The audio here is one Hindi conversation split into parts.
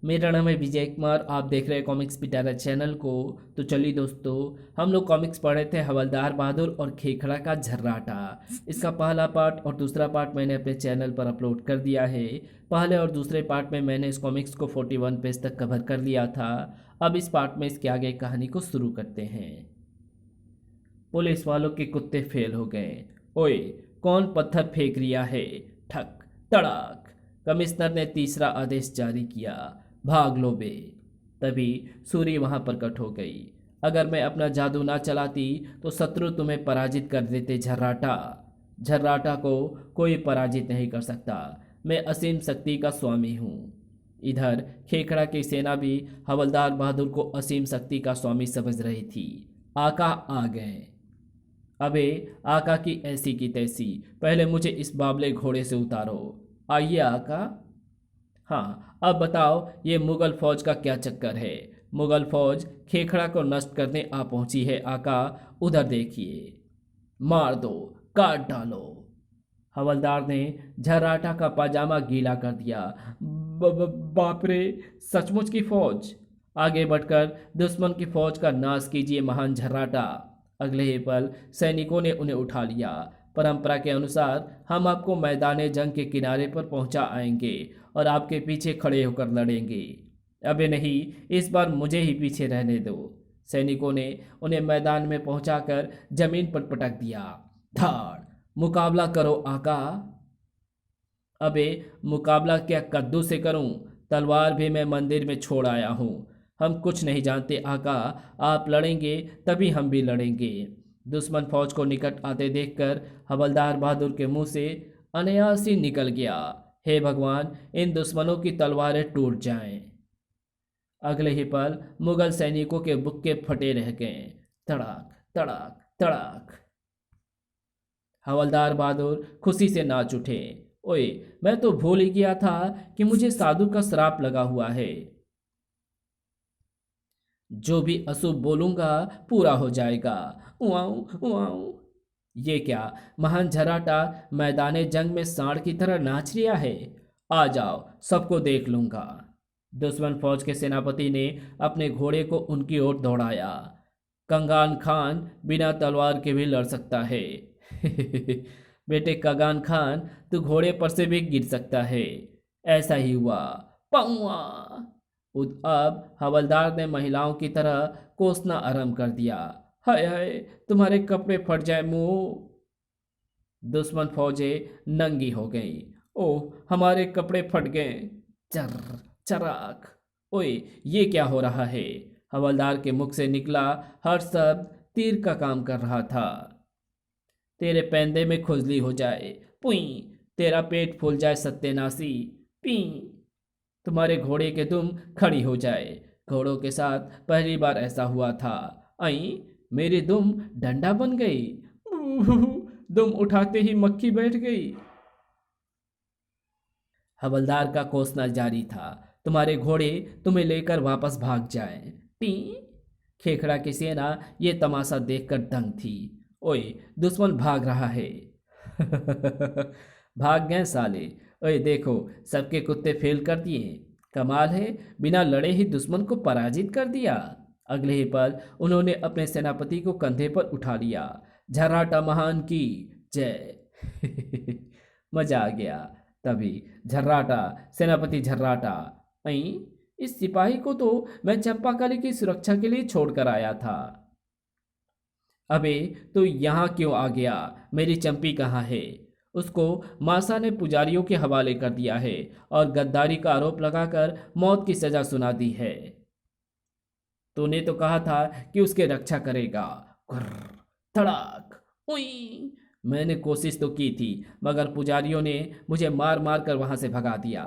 मेरा नाम है विजय कुमार। आप देख रहे हैं कॉमिक्स पिटारा चैनल को। तो चलिए दोस्तों, हम लोग कॉमिक्स पढ़े थे हवलदार बहादुर और खेखड़ा का झर्राटा। इसका पहला पार्ट और दूसरा पार्ट मैंने अपने चैनल पर अपलोड कर दिया है। पहले और दूसरे पार्ट में मैंने इस कॉमिक्स को 41 पेज तक कवर कर लिया था। अब इस पार्ट में इसके आगे कहानी को शुरू करते हैं। पुलिस वालों के कुत्ते फेल हो गए। ओए, कौन पत्थर फेंक रिया है? ठक तड़ाक। कमिश्नर ने तीसरा आदेश जारी किया, भाग लो बे। तभी सूरी वहां प्रकट हो गई। अगर मैं अपना जादू ना चलाती तो शत्रु तुम्हें पराजित कर देते झर्राटा। झर्राटा को कोई पराजित नहीं कर सकता। मैं असीम शक्ति का स्वामी हूँ। इधर खेखड़ा की सेना भी हवलदार बहादुर को असीम शक्ति का स्वामी समझ रही थी। आका आ गए। अबे आका की ऐसी की तैसी, पहले मुझे इस बाबले घोड़े से उतारो। आइए आका। हाँ, अब बताओ ये मुगल फौज का क्या चक्कर है? मुगल फौज खेखड़ा को नष्ट करने आ पहुंची है आका। उधर देखिए, मार दो, काट डालो। हवलदार ने झर्राटा का पाजामा गीला कर दिया। बाप रे, सचमुच की फौज! आगे बढ़कर दुश्मन की फौज का नाश कीजिए महान झर्राटा। अगले ही पल सैनिकों ने उन्हें उठा लिया। परंपरा के अनुसार हम आपको मैदान जंग के किनारे पर पहुंचा आएंगे और आपके पीछे खड़े होकर लड़ेंगे। अबे नहीं, इस बार मुझे ही पीछे रहने दो। सैनिकों ने उन्हें मैदान में पहुंचाकर जमीन पर पटक दिया। धाड़, मुकाबला करो आका। अबे मुकाबला क्या कद्दू से करूं? तलवार भी मैं मंदिर में छोड़ आया हूं। हम कुछ नहीं जानते आका। आप लड़ेंगे तभी हम भी लड़ेंगे। दुश्मन फौज को निकट आते देखकर हवलदार बहादुर के मुंह से अनायास ही निकल गया, हे भगवान, इन दुश्मनों की तलवारें टूट जाएं। अगले ही पल मुगल सैनिकों के बुक्के फटे रह गए। तड़ाक तड़ाक तड़ाक। हवलदार बहादुर खुशी से नाच उठे। ओए, मैं तो भूल ही गया था कि मुझे साधु का श्राप लगा हुआ है। जो भी अशुभ बोलूंगा पूरा हो जाएगा। उआऊ उआऊ। ये क्या, महान झर्राटा मैदाने जंग में सांड की तरह नाच रिया है? आ जाओ, सबको देख लूंगा। दुश्मन फौज के सेनापति ने अपने घोड़े को उनकी ओर दौड़ाया। कंगान खान बिना तलवार के भी लड़ सकता है। बेटे कंगान खान, तू घोड़े पर से भी गिर सकता है। ऐसा ही हुआ। पाऊआ। अब हवलदार ने महिलाओं की तरह कोसना आरंभ कर दिया। हाय हाय, तुम्हारे कपड़े फट जाए मुंह। दुश्मन फौजें नंगी हो गई। ओह, हमारे कपड़े फट गए। चर चराक। ओए, ये क्या हो रहा है? हवलदार के मुख से निकला हर शब्द तीर का काम कर रहा था। तेरे पैंदे में खुजली हो जाए। पुई। तेरा पेट फूल जाए सत्यानाशी। पी। तुम्हारे घोड़े के दुम खड़ी हो जाए। घोड़ों के साथ पहली बार ऐसा हुआ था। आई, मेरी दुम डंडा बन गई। दुम उठाते ही मक्खी बैठ गई। हवलदार का कोसना जारी था। तुम्हारे घोड़े तुम्हें लेकर वापस भाग जाए। टी। खेखड़ा की सेना ये तमाशा देखकर दंग थी। ओए, दुश्मन भाग रहा है। भाग गए साले। ओए देखो, सबके कुत्ते फेल कर दिए। कमाल है, बिना लड़े ही दुश्मन को पराजित कर दिया। अगले ही पल उन्होंने अपने सेनापति को कंधे पर उठा लिया। झर्राटा महान की जय। मजा आ गया। तभी झर्राटा, सेनापति झर्राटा। आई, इस सिपाही को तो मैं चंपाकली की सुरक्षा के लिए छोड़कर आया था। अबे तो यहाँ क्यों आ गया? मेरी चंपी कहाँ है? उसको मासा ने पुजारियों के हवाले कर दिया है और गद्दारी का आरोप लगाकर मौत की सजा सुना दी है। तूने तो कहा था कि उसकी रक्षा करेगा। गुर्र, धड़ाक। उई। मैंने कोशिश तो की थी, मगर पुजारियों ने मुझे मार मार कर वहां से भगा दिया।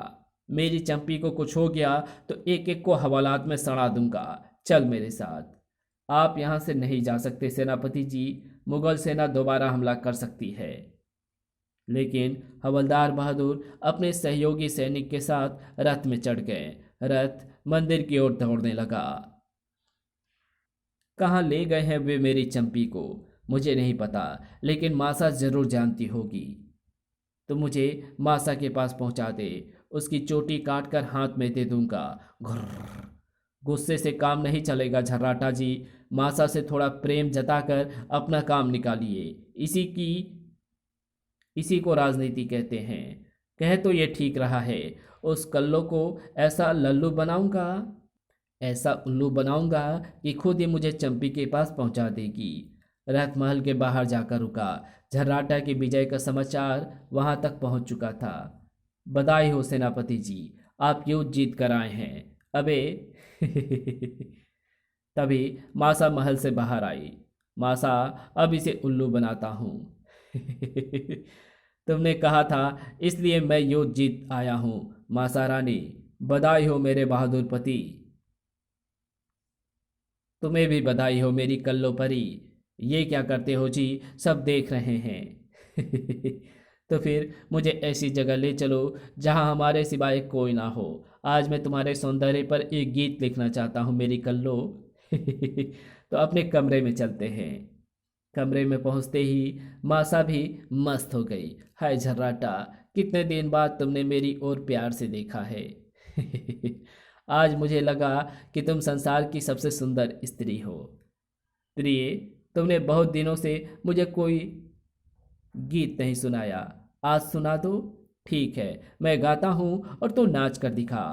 मेरी चंपी को कुछ हो गया तो एक एक को हवालात में सड़ा दूंगा। चल मेरे साथ। आप यहाँ से नहीं जा सकते सेनापति जी। मुगल सेना दोबारा हमला कर सकती है। लेकिन हवलदार बहादुर अपने सहयोगी सैनिक के साथ रथ में चढ़ गए। रथ मंदिर की ओर दौड़ने लगा। कहाँ ले गए हैं वे मेरी चंपी को? मुझे नहीं पता, लेकिन मासा जरूर जानती होगी। तो मुझे मासा के पास पहुंचा दे। उसकी चोटी काट कर हाथ में दे दूंगा। घुर्र। गुस्से से काम नहीं चलेगा झर्राटा जी। मासा से थोड़ा प्रेम जताकर अपना काम निकालिए। इसी को राजनीति कहते हैं। कह तो ये ठीक रहा है। उस कल्लो को ऐसा लल्लू बनाऊंगा, ऐसा उल्लू बनाऊंगा कि खुद ही मुझे चंपी के पास पहुंचा देगी। रथ महल के बाहर जाकर रुका। झर्राटा की विजय का समाचार वहां तक पहुंच चुका था। बधाई हो सेनापति जी, आप युद्ध जीत कर आए हैं। अबे तभी मासा महल से बाहर आई। मासा, अब इसे उल्लू बनाता हूँ। तुमने कहा था, इसलिए मैं युद्ध जीत आया हूँ। मासा रानी, बधाई हो मेरे बहादुर पति। तुम्हें भी बधाई हो मेरी कल्लो परी। ये क्या करते हो जी, सब देख रहे हैं। तो फिर मुझे ऐसी जगह ले चलो जहां हमारे सिवाय कोई ना हो। आज मैं तुम्हारे सौंदर्य पर एक गीत लिखना चाहता हूँ मेरी कल्लो। तो अपने कमरे में चलते हैं। कमरे में पहुंचते ही मासा भी मस्त हो गई। हाय झर्राटा, कितने दिन बाद तुमने मेरी ओर प्यार से देखा है। आज मुझे लगा कि तुम संसार की सबसे सुंदर स्त्री हो। प्रिय, तुमने बहुत दिनों से मुझे कोई गीत नहीं सुनाया, आज सुना दो। ठीक है, मैं गाता हूँ और तू नाच कर दिखा।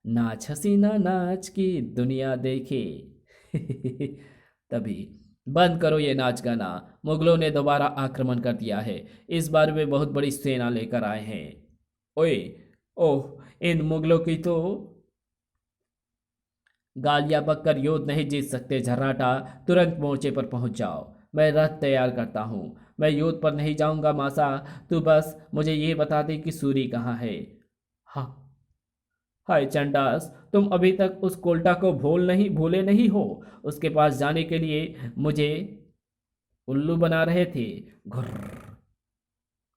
नाच हसीना नाच की दुनिया देखे। तभी, बंद करो ये नाच गाना। मुगलों ने दोबारा आक्रमण कर दिया है। इस बार वे बहुत बड़ी सेना लेकर आए हैं। ओए, ओह, इन मुगलों की तो गालियां बककर युद्ध नहीं जीत सकते झर्राटा। तुरंत मोर्चे पर पहुंच जाओ। मैं रथ तैयार करता हूँ। मैं युद्ध पर नहीं जाऊंगा मासा। तू बस मुझे ये बता दे कि सूरी कहाँ है। हाँ, हाय चंडास, तुम अभी तक उस कोल्टा को भूले नहीं हो। उसके पास जाने के लिए मुझे उल्लू बना रहे थे। घुर्र।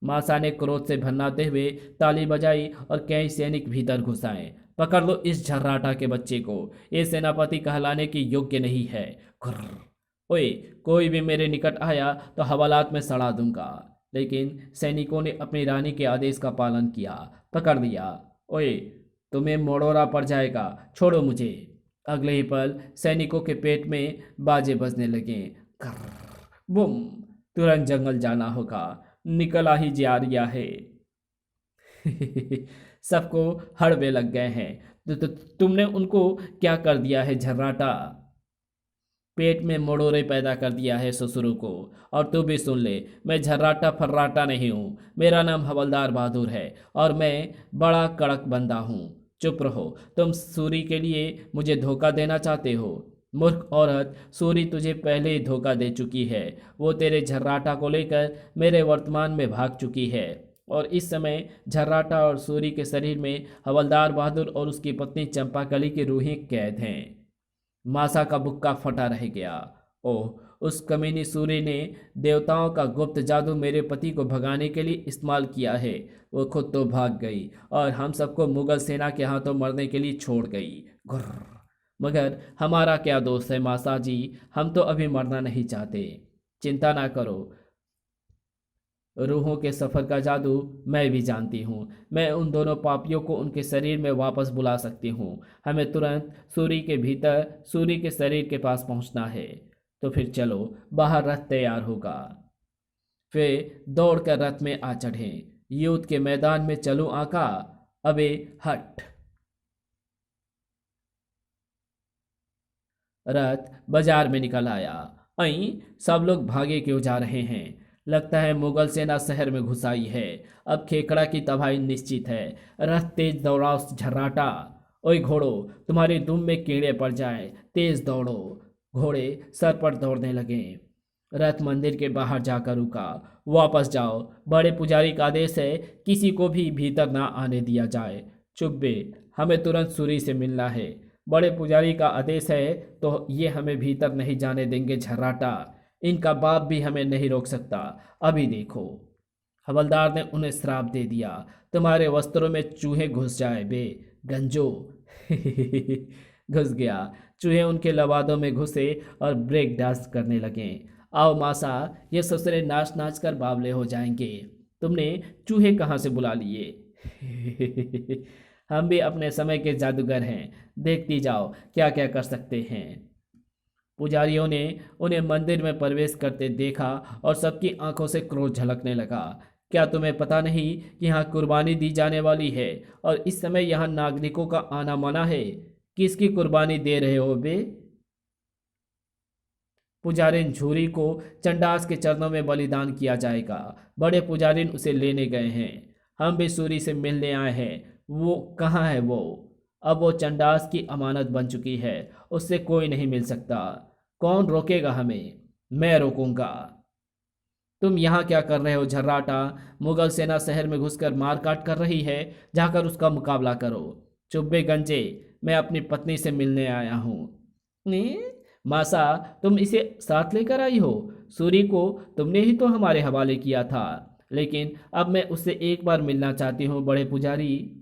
मासा ने क्रोध से भन्नाते हुए ताली बजाई और कई सैनिक भीतर घुस आए। पकड़ लो इस झर्राटा के बच्चे को, ये सेनापति कहलाने की योग्य नहीं है। घुर्र। ओए, कोई भी मेरे निकट आया तो हवालात में सड़ा दूंगा। लेकिन सैनिकों ने अपनी रानी के आदेश का पालन किया। पकड़ लिया। ओए, तुम्हें मोड़ोरा पड़ जाएगा, छोड़ो मुझे। अगले ही पल सैनिकों के पेट में बाजे बजने लगे। बुम। तुरंत जंगल जाना होगा, निकला ही जा रिया है। सबको हड़बे लग गए हैं। तुमने उनको क्या कर दिया है झर्राटा? पेट में मड़ोरे पैदा कर दिया है ससुरों को। और तू भी सुन ले, मैं झर्राटा फर्राटा नहीं हूँ। मेरा नाम हवलदार बहादुर है और मैं बड़ा कड़क बंदा हूँ। चुप रहो। तुम सूरी के लिए मुझे धोखा देना चाहते हो। मूर्ख औरत, सूरी तुझे पहले ही धोखा दे चुकी है। वो तेरे झर्राटा को लेकर मेरे वर्तमान में भाग चुकी है और इस समय झर्राटा और सूरी के शरीर में हवलदार बहादुर और उसकी पत्नी चंपाकली की रूहें कैद हैं। मासा का बुक्का फटा रह गया। ओह, उस कमीनी सूरी ने देवताओं का गुप्त जादू मेरे पति को भगाने के लिए इस्तेमाल किया है। वो खुद तो भाग गई और हम सबको मुगल सेना के हाथों मरने के लिए छोड़ गई। घुर्र। मगर हमारा क्या दोष है मासा जी, हम तो अभी मरना नहीं चाहते। चिंता ना करो, रूहों के सफर का जादू मैं भी जानती हूँ। मैं उन दोनों पापियों को उनके शरीर में वापस बुला सकती हूँ। हमें तुरंत सूरी के भीतर सूरी के शरीर के पास पहुँचना है। तो फिर चलो, बाहर रथ तैयार होगा। वे दौड़कर रथ में आ चढ़े। युद्ध के मैदान में चलो आका। अबे हट। रथ बाजार में निकल आया। अई, सब लोग भागे क्यों जा रहे हैं? लगता है मुगल सेना शहर में घुस आई है। अब खेकड़ा की तबाही निश्चित है। रथ तेज दौड़ाओ झर्राटा। ओए घोड़ो, तुम्हारी दुम में कीड़े पड़ जाए, तेज दौड़ो। घोड़े सर पर दौड़ने लगे। रथ मंदिर के बाहर जाकर रुका। वापस जाओ, बड़े पुजारी का आदेश है, किसी को भी भीतर ना आने दिया जाए। चुप बे, हमें तुरंत सूरी से मिलना है। बड़े पुजारी का आदेश है तो ये हमें भीतर नहीं जाने देंगे झर्राटा। इनका बाप भी हमें नहीं रोक सकता। अभी देखो। हवलदार ने उन्हें श्राप दे दिया, तुम्हारे वस्त्रों में चूहे घुस जाए बे गंजो। घुस गया। चूहे उनके लवादों में घुसे और ब्रेक डांस करने लगे। आओ मासा, ये ससुरे नाच नाच कर बावले हो जाएंगे। तुमने चूहे कहाँ से बुला लिए? हम भी अपने समय के जादूगर हैं, देखती जाओ क्या क्या कर सकते हैं। पुजारियों ने उन्हें मंदिर में प्रवेश करते देखा और सबकी आंखों से क्रोध झलकने लगा। क्या तुम्हें पता नहीं कि यहाँ कुर्बानी दी जाने वाली है और इस समय यहाँ नागरिकों का आना मना है? किसकी कुर्बानी दे रहे हो बे? पुजारिन झूरी को चंडास के चरणों में बलिदान किया जाएगा। बड़े पुजारिन उसे लेने गए हैं। हम भी सूरी से मिलने आए हैं। वो कहाँ है वो? अब वो चंडास की अमानत बन चुकी है, उससे कोई नहीं मिल सकता। कौन रोकेगा हमें? मैं रोकूंगा। तुम यहाँ क्या कर रहे हो झर्राटा? मुगल सेना शहर में घुसकर मारकाट कर रही है, जाकर उसका मुकाबला करो। चुब्बे गंजे, मैं अपनी पत्नी से मिलने आया हूँ। मासा, तुम इसे साथ लेकर आई हो? सूरी को तुमने ही तो हमारे हवाले किया था, लेकिन अब मैं उससे एक बार मिलना चाहती हूँ बड़े पुजारी।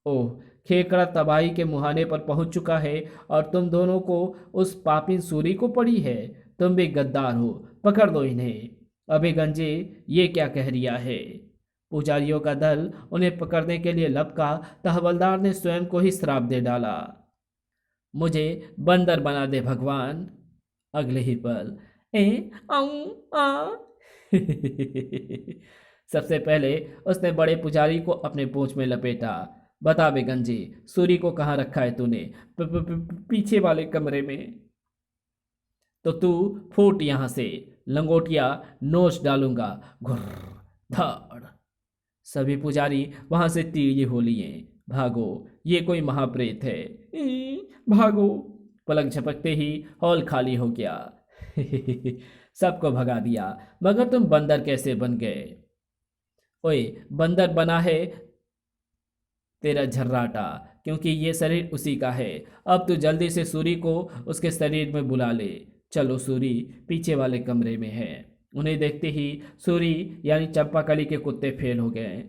ओह, खेकड़ा तबाही के मुहाने पर पहुंच चुका है और तुम दोनों को उस पापिन सूरी को पड़ी है। तुम भी गद्दार हो, पकड़ दो इन्हें। अबे गंजे, ये क्या कह रिया है? पुजारियों का दल उन्हें पकड़ने के लिए लपका तो हवलदार ने स्वयं को ही श्राप दे डाला। मुझे बंदर बना दे भगवान। अगले ही पल आऊं आ सबसे पहले उसने बड़े पुजारी को अपने पूंछ में लपेटा। बता बे गंजे, सूरी को कहाँ रखा है तूने? पीछे वाले कमरे में। तो तू फूट यहां से, लंगोटिया नोच डालूंगा। घुर्र धाड़। सभी पुजारी वहां से तीर हो लिए। भागो, ये कोई महाप्रेत है। भागो। पलक झपकते ही हॉल खाली हो गया। सबको भगा दिया, मगर तुम बंदर कैसे बन गए? ओए, बंदर बना है तेरा झर्राटा, क्योंकि ये शरीर उसी का है। अब तू जल्दी से सूरी को उसके शरीर में बुला ले। चलो, सूरी पीछे वाले कमरे में है। उन्हें देखते ही सूरी यानी चंपाकली के कुत्ते फेल हो गए।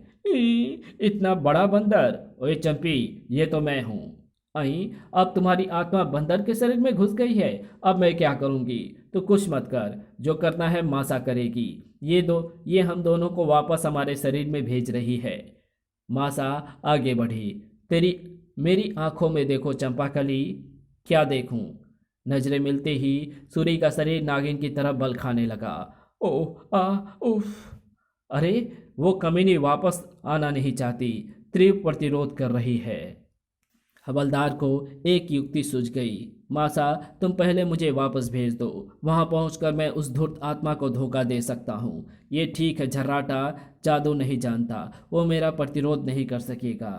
इतना बड़ा बंदर! ओए चंपी, ये तो मैं हूँ। आई, अब तुम्हारी आत्मा बंदर के शरीर में घुस गई है। अब मैं क्या करूँगी? तो कुछ मत कर, जो करना है मासा करेगी। ये हम दोनों को वापस हमारे शरीर में भेज रही है। मासा आगे बढ़ी। तेरी मेरी आंखों में देखो चंपाकली। क्या देखूं? नजरें मिलते ही सूरी का शरीर नागिन की तरह बल खाने लगा। ओह आ उफ! अरे, वो कमीनी वापस आना नहीं चाहती, तीव्र प्रतिरोध कर रही है। हवलदार को एक युक्ति सूझ गई। मासा, तुम पहले मुझे वापस भेज दो। वहां पहुंचकर मैं उस धूर्त आत्मा को धोखा दे सकता हूँ। ये ठीक है, झर्राटा जादू नहीं जानता, वो मेरा प्रतिरोध नहीं कर सकेगा।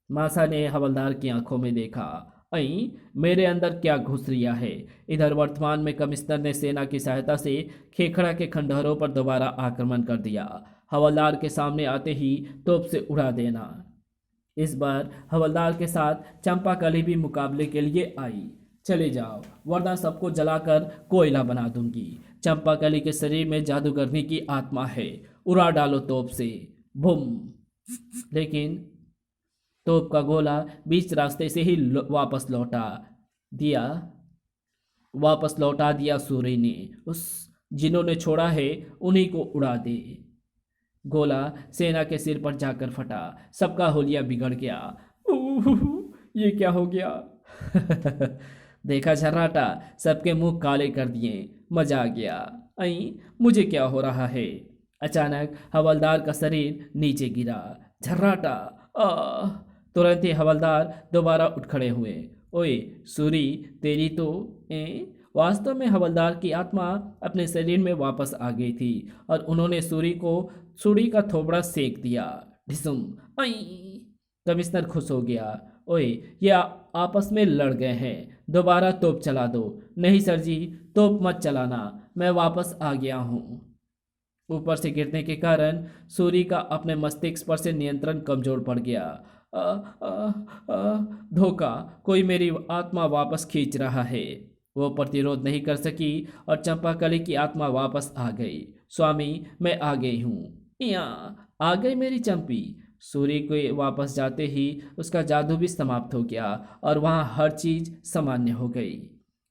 मासा ने हवलदार की आंखों में देखा। अई, मेरे अंदर क्या घुस रिया है? इधर वर्तमान में कमिश्नर ने सेना की सहायता से खेखड़ा के खंडहरों पर दोबारा आक्रमण कर दिया। हवलदार के सामने आते ही तोप से उड़ा देना। इस बार हवलदार के साथ चंपाकली भी मुकाबले के लिए आई। चले जाओ, वरना सबको जलाकर कोयला बना दूंगी। चंपाकली के शरीर में जादूगरनी की आत्मा है, उड़ा डालो तोप से। बुम! लेकिन तोप का गोला बीच रास्ते से ही दिया वापस लौटा दिया सूर्य ने। उस जिन्होंने छोड़ा है उन्हीं को उड़ा दे। गोला सेना के सिर पर जाकर फटा। सबका होलिया बिगड़ गया। ये क्या हो गया? देखा झर्राटा, सबके मुंह काले कर दिए। मजा आ गया। आई, मुझे क्या हो रहा है? अचानक हवलदार का शरीर नीचे गिरा। झर्राटा! आ! तुरंत ही हवलदार दोबारा उठ खड़े हुए। ओए सूरी, तेरी तो वास्तव में हवलदार की आत्मा अपने शरीर में वापस आ गई थी और उन्होंने सूरी को सूरी का थोबड़ा सेक दिया। ढिसुम! आई! कमिश्नर खुश हो गया। ओए, ये आपस में लड़ गए हैं, दोबारा तोप चला दो। नहीं सर जी, तोप मत चलाना, मैं वापस आ गया हूँ। ऊपर से गिरने के कारण सूरी का अपने मस्तिष्क पर से नियंत्रण कमजोर पड़ गया। आ, आ, आ, धोखा! कोई मेरी आत्मा वापस खींच रहा है। वो प्रतिरोध नहीं कर सकी और चंपाकली की आत्मा वापस आ गई। स्वामी, मैं आ गई हूँ। यहाँ आ गई मेरी चंपी। सूर्य को वापस जाते ही उसका जादू भी समाप्त हो गया और वहाँ हर चीज सामान्य हो गई।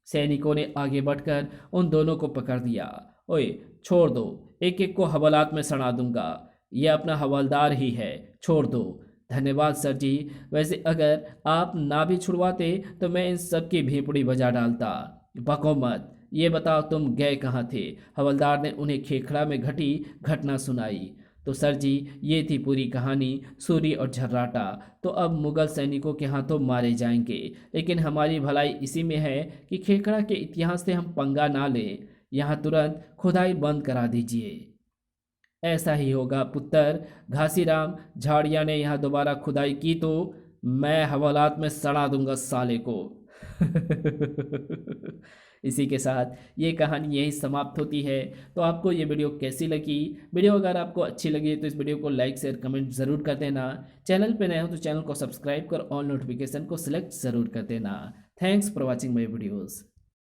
सैनिकों ने आगे बढ़कर उन दोनों को पकड़ दिया। ओए, छोड़ दो, एक एक को हवालात में सड़ा दूंगा। यह अपना हवलदार ही है, छोड़ दो। धन्यवाद सर जी। वैसे अगर आप ना भी छुड़वाते तो मैं इन सब की भीपड़ी बजा डालता। बको मत, ये बताओ तुम गए कहाँ थे? हवलदार ने उन्हें खेखड़ा में घटी घटना सुनाई। तो सर जी, ये थी पूरी कहानी। सूरी और झर्राटा तो अब मुगल सैनिकों के हाथों मारे जाएंगे, लेकिन हमारी भलाई इसी में है कि खेखड़ा के इतिहास से हम पंगा ना लें। यहाँ तुरंत खुदाई बंद करा दीजिए। ऐसा ही होगा पुत्र। घासीराम झाड़िया ने यहाँ दोबारा खुदाई की तो मैं हवालात में सड़ा दूंगा साले को। इसी के साथ ये कहानी यही समाप्त होती है। तो आपको ये वीडियो कैसी लगी? वीडियो अगर आपको अच्छी लगी तो इस वीडियो को लाइक शेयर कमेंट ज़रूर कर देना। चैनल पे नए हो तो चैनल को सब्सक्राइब कर ऑल नोटिफिकेशन को सिलेक्ट ज़रूर कर देना। Thanks for watching my videos.